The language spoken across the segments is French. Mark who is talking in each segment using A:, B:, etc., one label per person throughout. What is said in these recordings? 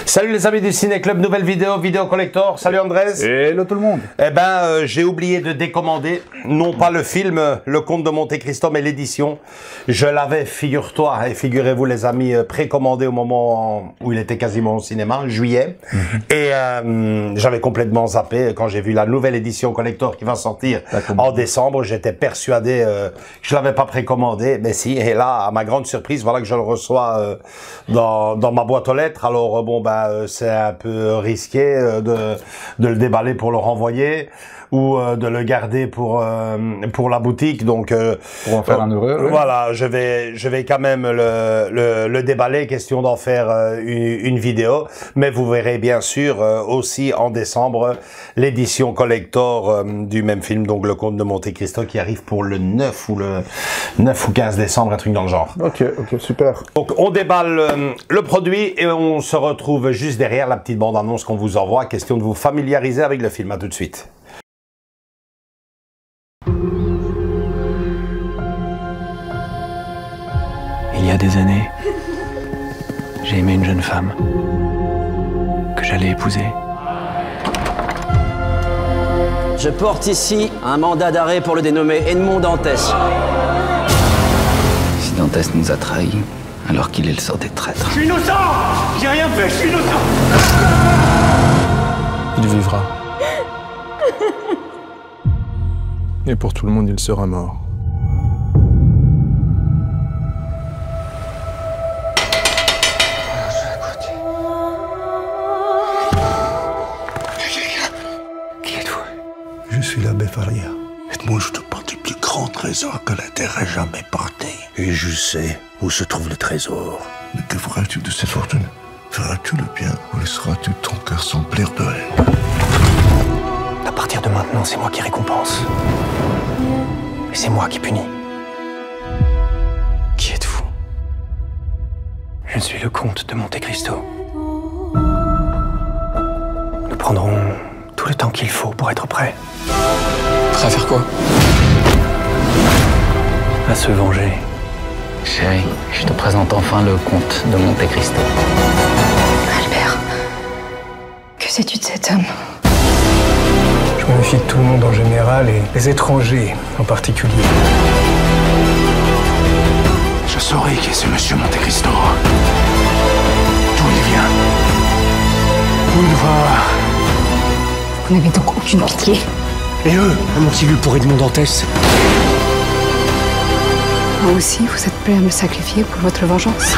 A: Salut les amis du Ciné Club, nouvelle vidéo collector. Salut Andrés.
B: Hello tout le monde.
A: Eh ben, j'ai oublié de décommander, non pas le film Le Comte de Monte Cristo, mais l'édition. Je l'avais, figure-toi, et figurez-vous les amis, précommandé au moment où il était quasiment au cinéma, en juillet. Et j'avais complètement zappé quand j'ai vu la nouvelle édition collector qui va sortir en décembre. J'étais persuadé que je l'avais pas précommandé, mais si. Et là, à ma grande surprise, voilà que je le reçois dans ma boîte aux lettres. Alors bon, ben c'est un peu risqué de le déballer pour le renvoyer ou de le garder pour la boutique. Donc
B: Pour en faire un heureux. Ouais.
A: voilà, je vais quand même le déballer, question d'en faire une vidéo. Mais vous verrez bien sûr aussi en décembre l'édition collector du même film, donc Le Comte de Monte Cristo, qui arrive pour le 9 ou 15 décembre, un truc dans le genre.
B: Ok, super.
A: Donc on déballe le produit et on se retrouve juste derrière la petite bande-annonce qu'on vous envoie. Question de vous familiariser avec le film. À tout de suite.
C: Il y a des années, j'ai aimé une jeune femme que j'allais épouser.
D: Je porte ici un mandat d'arrêt pour le dénommé Edmond Dantès.
E: Si Dantès nous a trahis, alors qu'il est le sort des traîtres.
F: Je suis innocent! J'ai rien fait, je suis innocent!
G: Il vivra. Et pour tout le monde, il sera mort.
C: Qui êtes-vous?
H: Je suis l'abbé Faria. Edmond, je te porte le plus grand trésor que la terre ait jamais porté. Et je sais où se trouve le trésor. Mais que feras-tu de cette fortune? Feras-tu le bien ou laisseras-tu ton cœur s'emplir de haine?
C: À partir de maintenant, c'est moi qui récompense. Et c'est moi qui punis. Qui êtes-vous? Je suis le comte de Monte Cristo. Nous prendrons tout le temps qu'il faut pour être prêts.
G: Prêt à faire quoi?
C: À se venger.
E: Chérie, je te présente enfin le comte de Monte Cristo.
I: Albert, que sais-tu de cet homme?
C: Je me méfie de tout le monde en général et des étrangers en particulier.
F: Je saurai qui est ce monsieur Monte Cristo. D'où il vient. Où il va.
I: Vous n'avez donc aucune pitié?
F: Et eux, m'ont-ils eu pour Edmond Dantès?
I: Vous aussi, vous êtes prêt à me sacrifier pour votre vengeance?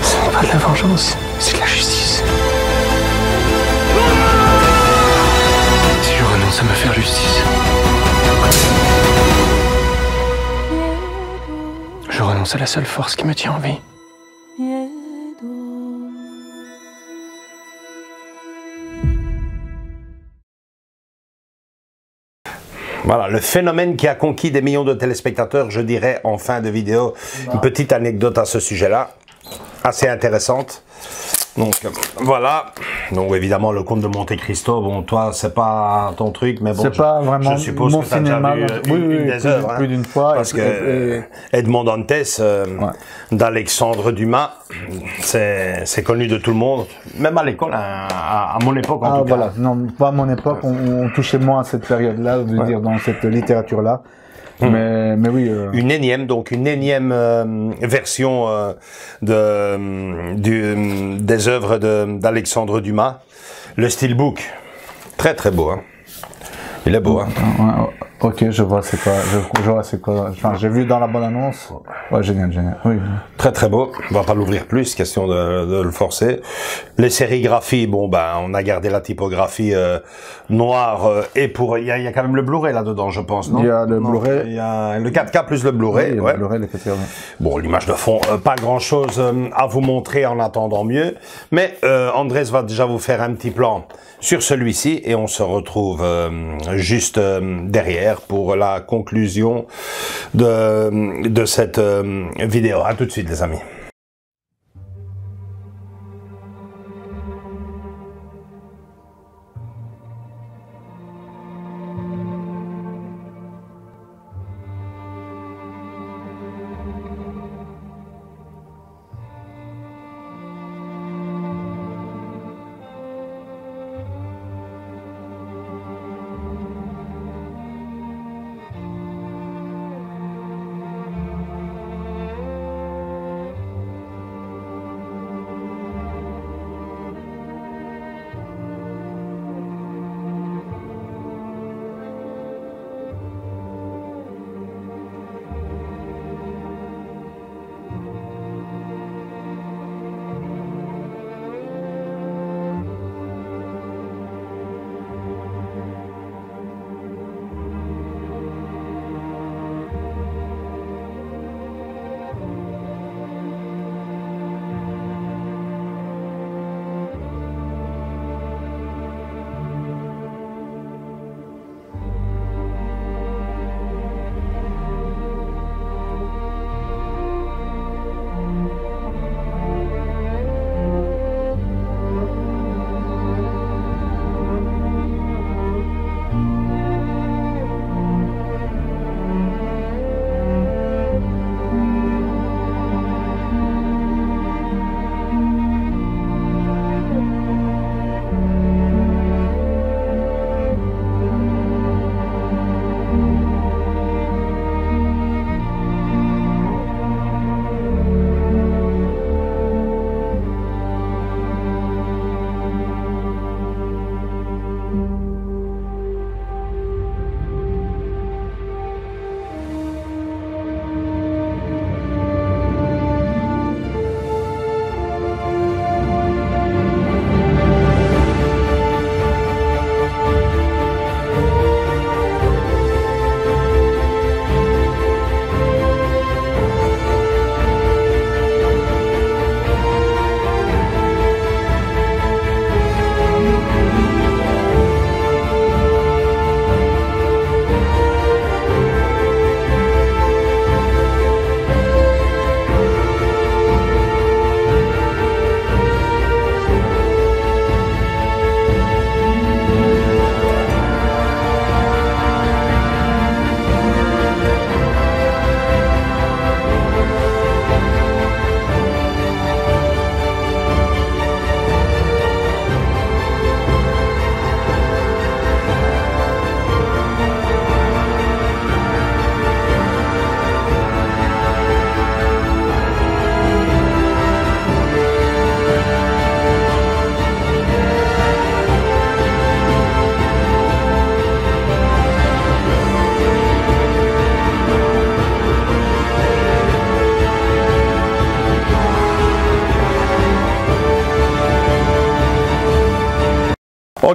C: Ce n'est pas de la vengeance, c'est de la justice. Si je renonce à me faire justice, je renonce à la seule force qui me tient en vie.
A: Voilà, le phénomène qui a conquis des millions de téléspectateurs, je dirais en fin de vidéo. Une petite anecdote à ce sujet-là, assez intéressante. Donc voilà, donc évidemment le Comte de Monte Cristo, bon toi c'est pas ton truc, mais bon
B: C'est pas vraiment
A: je suppose
B: mon
A: que t'as déjà
B: cinéma.
A: vu une des
B: plus,
A: œuvres,
B: plus d'une fois.
A: parce que Edmond Dantès d'Alexandre Dumas, c'est connu de tout le monde, même à l'école, à mon époque en tout cas.
B: Voilà, non, pas à mon époque, on touchait moins à cette période-là, je veux dire dans cette littérature-là. Mais oui.
A: Une énième version des œuvres d'Alexandre Dumas, le Steelbook, très très beau, hein. Il est beau, hein.
B: Ok, je vois c'est quoi, je vois c'est quoi. Enfin, j'ai vu dans la bonne annonce. Ouais, génial. Oui.
A: Très très beau. On va pas l'ouvrir plus, question de le forcer. Les sérigraphies, bon ben on a gardé la typographie noire et pour il y a quand même le Blu-ray là-dedans, je pense, non?
B: Il y a le Blu-ray.
A: Il y a le 4K plus le Blu-ray.
B: Oui,
A: ouais.
B: le Blu-ray, les petits, ouais.
A: Bon, l'image de fond, pas grand-chose à vous montrer en attendant mieux, mais Andrés va déjà vous faire un petit plan sur celui-ci et on se retrouve juste derrière pour la conclusion de cette vidéo. À tout de suite les amis.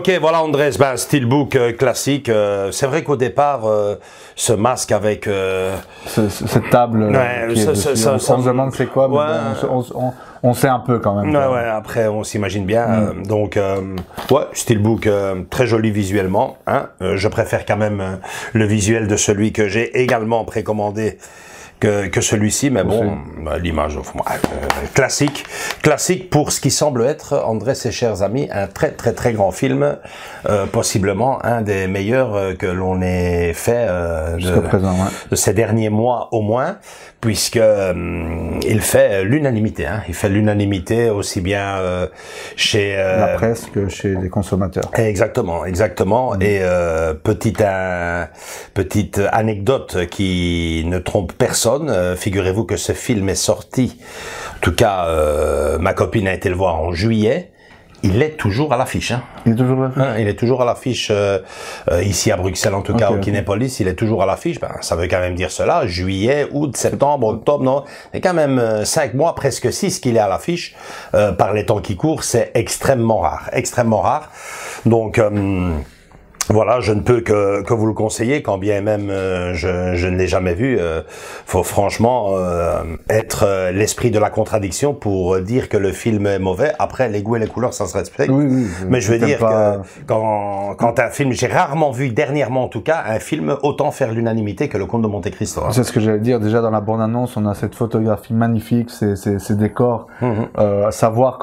A: Ok, voilà Andrés, ben, steelbook classique. C'est vrai qu'au départ, ce masque avec...
B: Cette table,
A: Ouais,
B: qui est
A: ça-
B: dessus,
A: ça-
B: on
A: ça-
B: se demande c'est quoi, mais
A: Ouais.
B: bon, on sait un peu quand même.
A: Ouais, ouais, après on s'imagine bien. Donc, ouais, steelbook très joli visuellement. Hein. Je préfère quand même le visuel de celui que j'ai également précommandé que celui-ci, mais bon, l'image, classique. Classique pour ce qui semble être, Andrés et chers amis, un très très très grand film, possiblement un des meilleurs que l'on ait fait
B: Jusqu'à présent, ouais.
A: de ces derniers mois au moins, puisque il fait l'unanimité. Hein. Il fait l'unanimité aussi bien chez
B: La presse que chez les consommateurs.
A: Exactement, exactement. Et petite anecdote qui ne trompe personne. Figurez-vous que ce film est sorti. En tout cas, ma copine a été le voir en juillet. Il est toujours à l'affiche. Hein.
B: Il est toujours là.
A: Hein, il est toujours à l'affiche ici à Bruxelles, en tout cas au Kinépolis. Il est toujours à l'affiche. Ben, ça veut quand même dire cela. Juillet, août, septembre, octobre, non. C'est quand même 5 mois, presque 6 qu'il est à l'affiche. Par les temps qui courent, c'est extrêmement rare. Extrêmement rare. Donc... voilà, je ne peux que vous le conseiller, quand bien même je ne l'ai jamais vu. Faut franchement être l'esprit de la contradiction pour dire que le film est mauvais. Après, les goûts et les couleurs, ça se respecte.
B: Oui,
A: mais je veux dire
B: pas...
A: que quand un film, j'ai rarement vu dernièrement en tout cas un film autant faire l'unanimité que Le Comte de Monte Cristo. Hein.
B: C'est ce que j'allais dire. Déjà dans la bande-annonce, on a cette photographie magnifique, ces décors, à savoir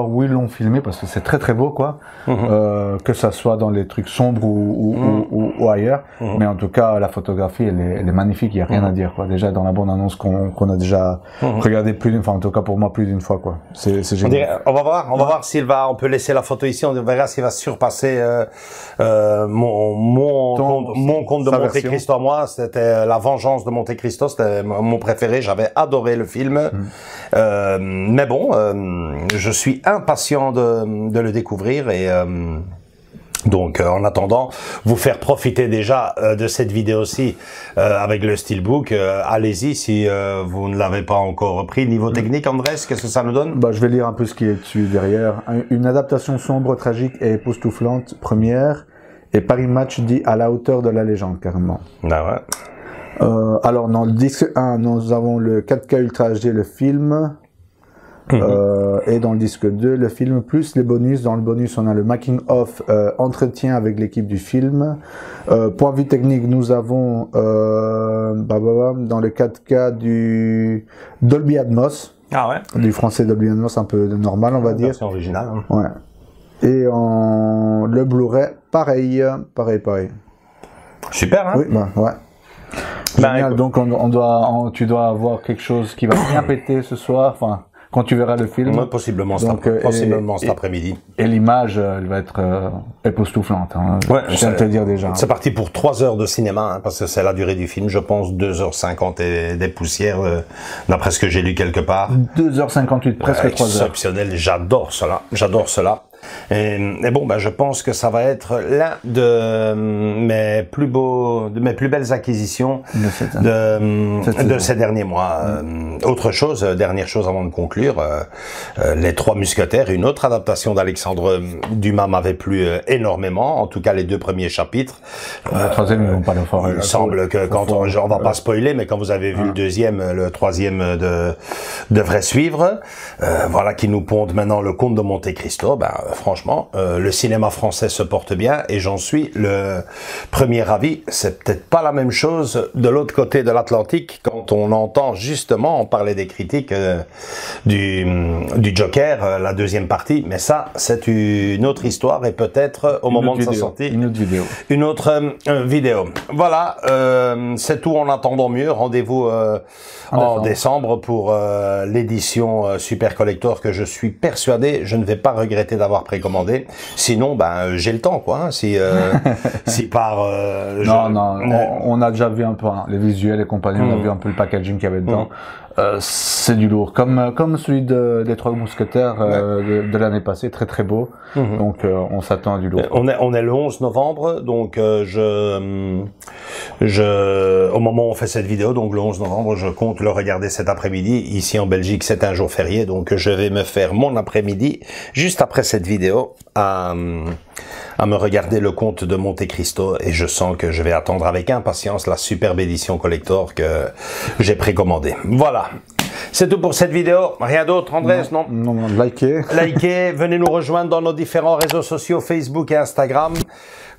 B: où ils l'ont filmé, parce que c'est très très beau, quoi. Que ça soit dans les trucs sombres ou ailleurs, mais en tout cas la photographie elle est magnifique, il y a rien à dire, quoi. Déjà dans la bande-annonce qu'on a déjà regardé en tout cas pour moi plus d'une fois, quoi. C'est génial.
A: On va voir s'il va, on peut laisser la photo ici, on verra s'il va surpasser mon Comte de Monte Cristo. Moi, c'était La Vengeance de Monte Cristo, c'était mon préféré, j'avais adoré le film. Mais bon, je suis impatient de le découvrir et donc, en attendant, vous faire profiter déjà de cette vidéo-ci avec le steelbook. Allez-y si vous ne l'avez pas encore pris. Niveau technique, Andrés, qu'est-ce que ça nous donne?
B: Bah, je vais lire un peu ce qui est dessus derrière. Une adaptation sombre, tragique et époustouflante, première. Et Paris Match dit à la hauteur de la légende, carrément.
A: Ah ouais.
B: Alors, dans le disque 1, nous avons le 4K Ultra HD, le film. Et dans le disque 2, le film plus les bonus. Dans le bonus, on a le making of, entretien avec l'équipe du film. Point de vue technique, nous avons dans le 4K du Dolby Atmos.
A: Ah ouais.
B: Du français Dolby Atmos, un peu normal, on va dire.
A: Version originale. Hein.
B: Ouais. Et en le Blu-ray, pareil.
A: Super, hein?
B: Oui, ouais. Génial, donc tu dois avoir quelque chose qui va bien péter ce soir, enfin, quand tu verras le film.
A: Ouais, possiblement cet après-midi.
B: Et l'image, elle va être époustouflante. Hein.
A: Ouais,
B: je tiens à te le dire déjà.
A: C'est parti pour 3 heures de cinéma, hein, parce que c'est la durée du film, je pense 2h50 et des poussières, d'après ce que j'ai lu quelque part.
B: 2h58, presque 3 heures.
A: Exceptionnel, j'adore cela. Et bon, je pense que ça va être l'un de mes plus belles acquisitions de ces derniers mois. Dernière chose avant de conclure, Les Trois Mousquetaires, une autre adaptation d'Alexandre Dumas m'avait plu énormément, en tout cas les 2 premiers chapitres.
B: Le troisième, ils vont pas le faire.
A: Il semble que quand on va pas spoiler, mais quand vous avez vu le deuxième, le troisième devrait suivre. Voilà qui nous ponde maintenant Le Comte de Monte Cristo. Franchement, le cinéma français se porte bien et j'en suis le premier avis. C'est peut-être pas la même chose de l'autre côté de l'Atlantique quand on entend justement, on parlait des critiques du Joker, la deuxième partie, mais ça, c'est une autre histoire et peut-être au moment de sa sortie.
B: Une autre vidéo.
A: Une autre vidéo. Voilà, c'est tout en attendant mieux. Rendez-vous en décembre pour l'édition Super Collector que je suis persuadé, je ne vais pas regretter d'avoir précommandé. Sinon, j'ai le temps, quoi. Hein, si par...
B: on a déjà vu un peu les visuels et compagnie, on a vu un peu le packaging qu'il y avait dedans. C'est du lourd, comme celui des Trois Mousquetaires de l'année passée, très très beau. Donc on s'attend à du lourd.
A: On est le 11 novembre, donc au moment où on fait cette vidéo, donc le 11 novembre, je compte le regarder cet après-midi. Ici en Belgique, c'est un jour férié, donc je vais me faire mon après-midi juste après cette vidéo à à me regarder le Comte de Monte Cristo et je sens que je vais attendre avec impatience la superbe édition collector que j'ai précommandée. Voilà. C'est tout pour cette vidéo. Rien d'autre, Andrés, non?
B: Non, likez.
A: Likez, venez nous rejoindre dans nos différents réseaux sociaux, Facebook et Instagram.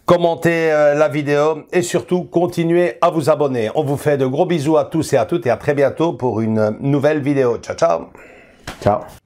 A: Commentez la vidéo et surtout, continuez à vous abonner. On vous fait de gros bisous à tous et à toutes et à très bientôt pour une nouvelle vidéo. Ciao, ciao.
B: Ciao.